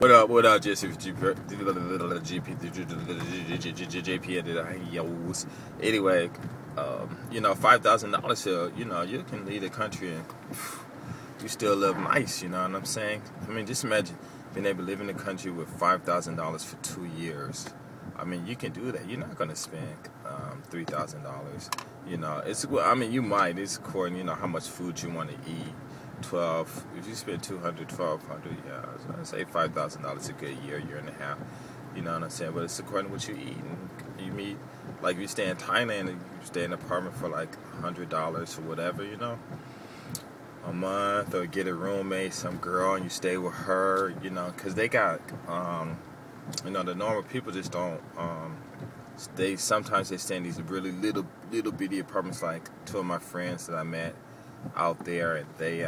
What up, Jesse? JP. Anyway, $5,000 here, you can leave the country and you still live nice, you know what I'm saying? I mean, just imagine being able to live in the country with $5,000 for 2 years. I mean, you can do that. You're not going to spend $3,000. You might. It's according, how much food you want to eat. 12, if you spend 200, 1,200, yeah, I was gonna say $5,000 a good year and a half. You know what I'm saying? But it's according to what you eat. And you meet, like, if you stay in Thailand, you stay in an apartment for like $100 or whatever, a month, or get a roommate, some girl, and you stay with her, because they got, the normal people just don't. Sometimes they stay in these really little bitty apartments. Like two of my friends that I met out there, and they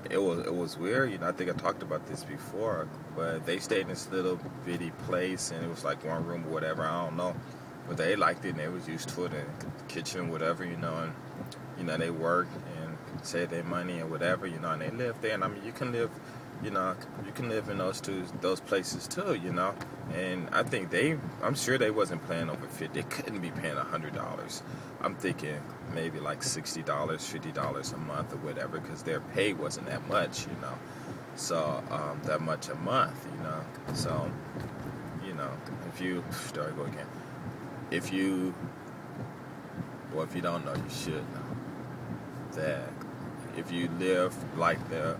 it was weird. I think I talked about this before, but they stayed in this little bitty place, and it was like one room or whatever, I don't know, but they liked it and they was used to it, and kitchen, whatever, and they worked and saved their money and whatever, and they lived there. And I mean, you can live in those places too, and I think I'm sure they wasn't paying over 50. They couldn't be paying $100. I'm thinking maybe like $60, $50 a month or whatever, because their pay wasn't that much, so that much a month, so if you there I go again. If you don't know, you should know that if you live like the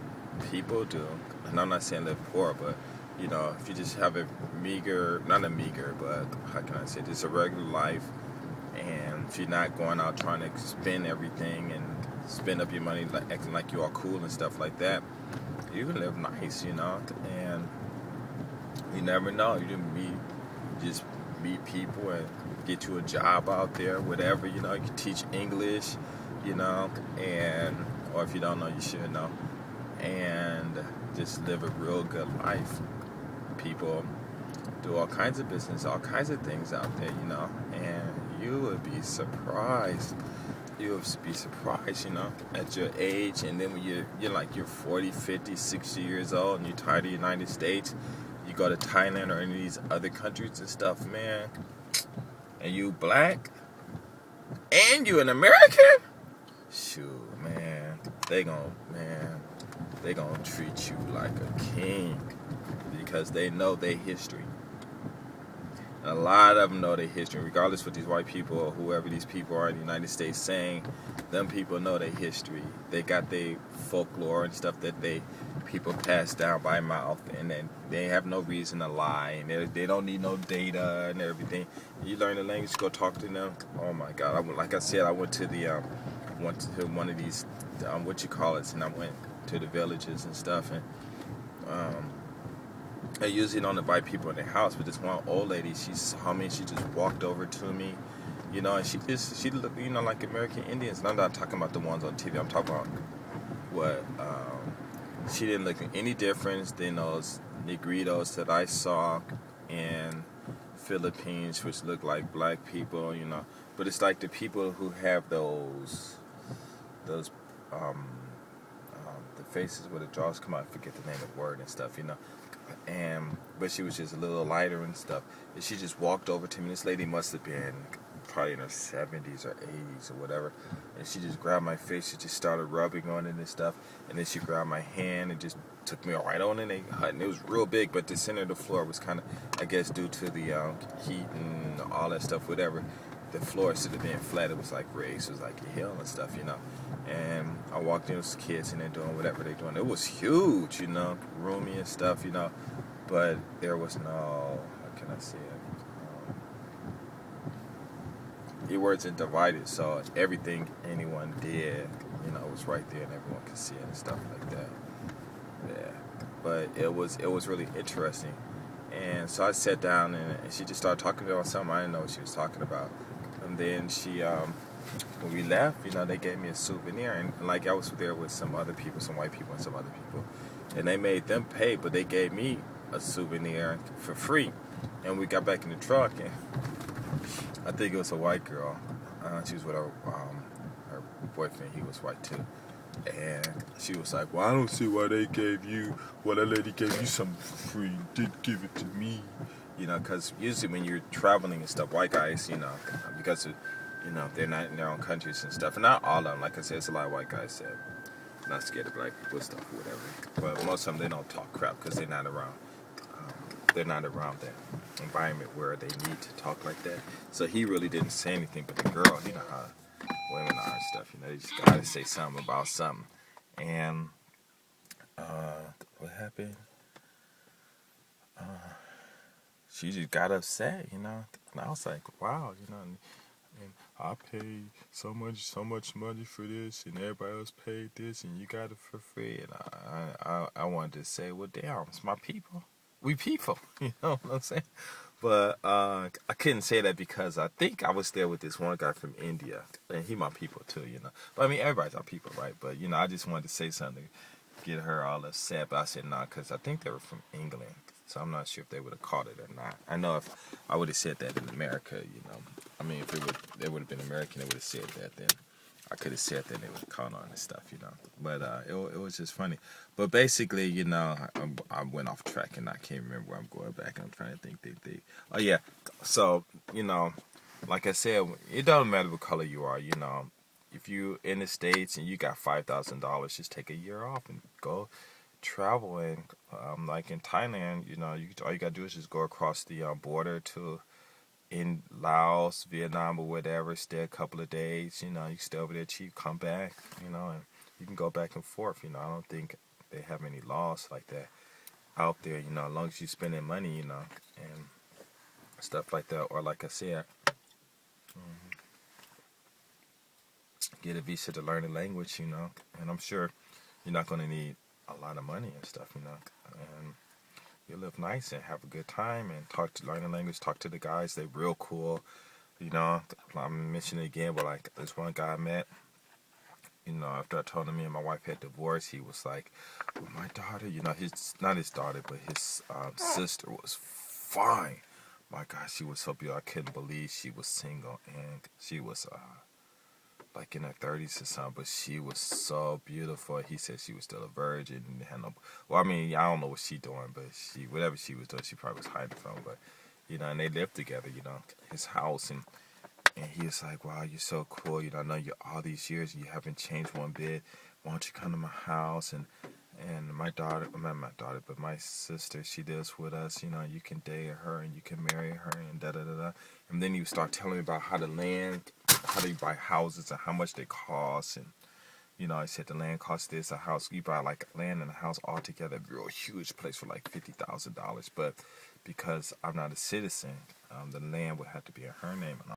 people do, and I'm not saying live poor, but if you just have not a meager, but how can I say, just a regular life, and if you're not going out trying to spend everything and spend up your money, like acting like you are cool and stuff like that, you can live nice, and you never know. You just meet people and get you a job out there, whatever, you can teach English, or if you don't know, you should know, and just live a real good life. People do all kinds of business, all kinds of things out there, and you would be surprised. At your age, and then when you're 40, 50, 60 years old, and you're tired of the United States, you go to Thailand or any of these other countries and stuff, man, and you black, and you an American, shoot, man, they gonna treat you like a king, because they know their history. And a lot of them know their history, regardless what these white people or whoever these people are in the United States saying. Them people know their history. They got their folklore and stuff that people pass down by mouth, and then they have no reason to lie, and they don't need no data and everything. You learn the language, go talk to them. Oh my God! Like I said, I went to one of these and I went to the villages and stuff, and I usually don't invite people in their house, but this one old lady, she saw me, she just walked over to me, and she looked, like American Indians. And I'm not talking about the ones on TV. I'm talking about what, she didn't look any difference than those Negritos that I saw in Philippines, which look like black people, but it's like the people who have those the faces where the jaws come out, I forget the name of the word and stuff, but she was just a little lighter and stuff, and she just walked over to me. This lady must have been probably in her 70s or 80s or whatever, and she just grabbed my face. She just started rubbing on it and stuff, and then she grabbed my hand and just took me right on in a hut, and it was real big, but the center of the floor was kind of, I guess, due to the heat and all that stuff, whatever, the floor, instead of being flat, it was like raised. It was like a hill and stuff, and I walked in with kids, and they're doing whatever they're doing. It was huge, roomy and stuff, but there was no, how can I say it? It wasn't divided, so everything anyone did, was right there, and everyone could see it and stuff like that. Yeah, but it was really interesting. And so I sat down, and she just started talking about something I didn't know what she was talking about. And then she, when we left, they gave me a souvenir, and like I was there with some other people, some white people and some other people, and they made them pay, but they gave me a souvenir for free. And we got back in the truck, and I think it was a white girl. She was with her boyfriend. He was white too. And she was like, well, I don't see why they gave you, well, that lady gave you something for free and didn't give it to me. You know, because usually when you're traveling and stuff, white guys, you know, because, they're not in their own countries and stuff. And not all of them. Like I said, it's a lot of white guys that not scared of black people and stuff or whatever. But most of them, they don't talk crap because they're not around. They're not around that environment where they need to talk like that. So he really didn't say anything. But the girl, you know how women are and stuff. You know, they just gotta say something about something. And what happened? She just got upset, you know. And I was like, wow, you know. And I paid so much money for this, and everybody else paid this, and you got it for free. And I wanted to say, well, damn, it's my people. We people, you know what I'm saying? But I couldn't say that because I think I was there with this one guy from India, and he my people too, you know. But I mean, everybody's our people, right? But you know, I just wanted to say something, get her all upset. But I said nah, because I think they were from England, so I'm not sure if they would have caught it or not. I know if I would have said that in America, you know, I mean, if they would have been American, they would have said that. Then I could have said that they would have caught on and stuff, you know. But it was just funny. But basically, you know, I went off track and I can't remember where I'm going back. I'm trying to think. Oh yeah. So you know, like I said, it doesn't matter what color you are. You know, if you in the States and you got $5,000, just take a year off and go travel. And like in Thailand, you know, all you gotta do is just go across the border to in Laos, Vietnam, or whatever. Stay a couple of days. You know, you stay over there cheap, come back. You know, and you can go back and forth. You know, I don't think they have any laws like that out there. You know, as long as you spending money, you know, and stuff like that. Or like I said, get a visa to learn the language. You know, and I'm sure you're not going to need a lot of money and stuff. You know, and you live nice and have a good time and learn the language. Talk to the guys. They're real cool. You know, I'm mentioning it again, but like this one guy I met, you know, after I told him me and my wife had divorced, he was like, well, my daughter, you know, not his daughter, but his sister was fine. My God, she was so beautiful. I couldn't believe she was single, and she was like in her 30s or something, but she was so beautiful. He said she was still a virgin and had no. Well, I mean, I don't know what she doing, but whatever she was doing, she probably was hiding from. But you know, and they lived together. You know, his house and he was like, wow, you're so cool. You know, I know you all these years and you haven't changed one bit. Why don't you come to my house? And my daughter, not my daughter, but my sister, she lives with us. You know, you can date her and you can marry her and da-da-da-da. And then he would start telling me about how they buy houses and how much they cost. And, you know, I said the land costs this, a house. You buy like land and a house all together, a real huge place for like $50,000. But because I'm not a citizen, the land would have to be in her name. And